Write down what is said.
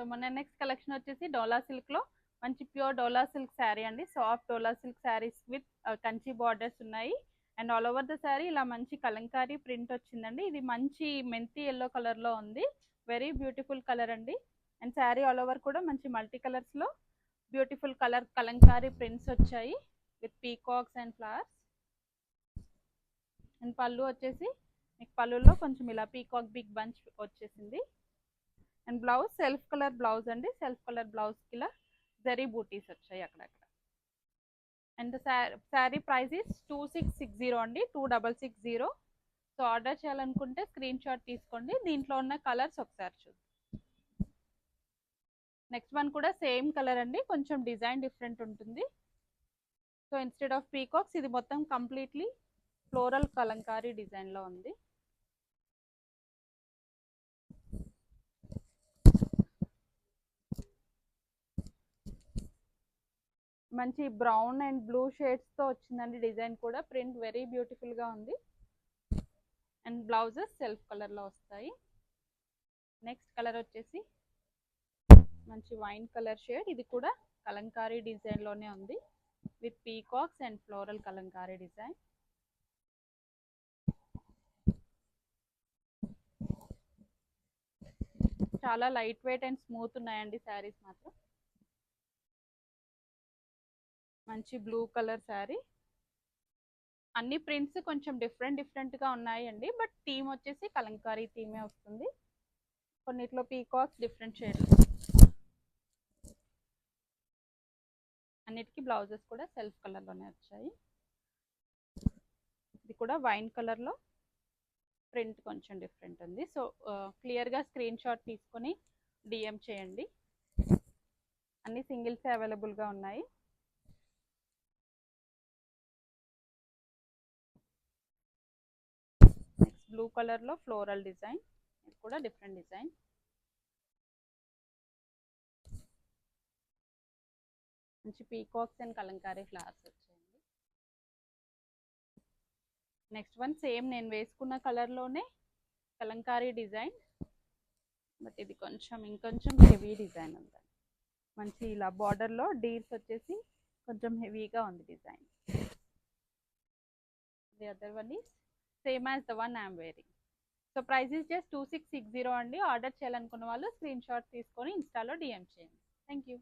So మన next collection వచ్చేసి డోలా silk లో మంచి ప్యూర్ డోలా సిల్క్ శారీ అండి. Soft Dola silk saris with Kanchi borders ఉన్నాయి. And all over the sari ఇలా మంచి కలంకారీ ప్రింట్ వచ్చిందండి. ఇది మంచి మెంతి ఎల్లో కలర్ లో ఉంది. వెరీ బ్యూటిఫుల్ కలర్ అండి. అండ్ శారీ ఆల్ ఓవర్ కూడా మంచి మల్టీ కలర్స్ లో బ్యూటిఫుల్ కలర్ కలంకారీ ప్రింట్స్ వచ్చాయి with peacocks and flowers. And పళ్ళు వచ్చేసి మీకు పళ్ళులో కొంచెం ఇలా పీకాక్ బిగ్ బంచ్ వచ్చేసింది. And blouse self colour blouse అండి. సెల్ఫ్ కలర్ బ్లౌజ్ కి ఇలా జరీ బూటీస్ వచ్చాయి అక్కడక్కడ. అండ్ శారీ ప్రైస్ ఇస్ 2660 అండి, 2660. సో ఆర్డర్ చేయాలనుకుంటే స్క్రీన్ షాట్ తీసుకోండి. దీంట్లో ఉన్న కలర్స్ ఒకసారి చూద్దాం. నెక్స్ట్ వన్ కూడా సేమ్ కలర్ అండి, కొంచెం డిజైన్ డిఫరెంట్ ఉంటుంది. సో ఇన్స్టెడ్ ఆఫ్ పీకాక్స్ ఇది మొత్తం కంప్లీట్లీ ఫ్లోరల్ కలంకారీ డిజైన్ లో ఉంది. మంచి బ్రౌన్ అండ్ బ్లూ షేడ్స్ తో వచ్చిందండి డిజైన్ కూడా. ప్రింట్ వెరీ బ్యూటిఫుల్ గా ఉంది. అండ్ బ్లౌజెస్ సెల్ఫ్ కలర్ లో వస్తాయి. నెక్స్ట్ కలర్ వచ్చేసి మంచి వైన్ కలర్ షేడ్. ఇది కూడా కలంకారీ డిజైన్ లోనే ఉంది with peacocks and floral Kalamkari design. చాలా లైట్ వెయిట్ అండ్ స్మూత్ ఉన్నాయండి శారీస్ మాత్రం. మంచి బ్లూ కలర్ శారీ. అన్ని ప్రింట్స్ కొంచెం డిఫరెంట్ గా ఉన్నాయండి, బట్ థీమ్ వచ్చేసి కలంకారీ థీమే వస్తుంది. కొన్నిట్లో పీకాక్స్ డిఫరెంట్ షేడ్స్. అన్నిటికీ బ్లౌజెస్ కూడా సెల్ఫ్ కలర్ లోనే వచ్చాయి. ఇది కూడా వైన్ కలర్ లో ప్రింట్ కొంచెం డిఫరెంట్ ఉంది. సో క్లియర్ గా స్క్రీన్ షాట్ తీసుకొని డిఎం చేయండి. అన్ని సింగిల్స్ అవైలబుల్ గా ఉన్నాయి. నెక్స్ట్ బ్లూ కలర్ లో ఫ్లోరల్ డిజైన్. ఇది కూడా డిఫరెంట్ డిజైన్. మంచి పీకాక్స్ అండ్ కలంకారీ ఫ్లవర్స్ వచ్చాయండి. నెక్స్ట్ వన్ సేమ్ నేను వేసుకున్న కలర్ లోనే కలంకారీ డిజైన్, బట్ ఇది కొంచెం ఇంకొంచెం హెవీ డిజైన్ ఉంది. మంచి ఇలా బార్డర్ లో డీర్స్ వచ్చేసి కొంచెం హెవీగా ఉంది design. The other one is same as the one I'm wearing. So price is just 2660 అండి. ఆర్డర్ చేయాలనుకున్న వాళ్ళు స్క్రీన్ షాట్ తీసుకొని ఇన్స్టాలో డిఎం చేయండి. Thank you.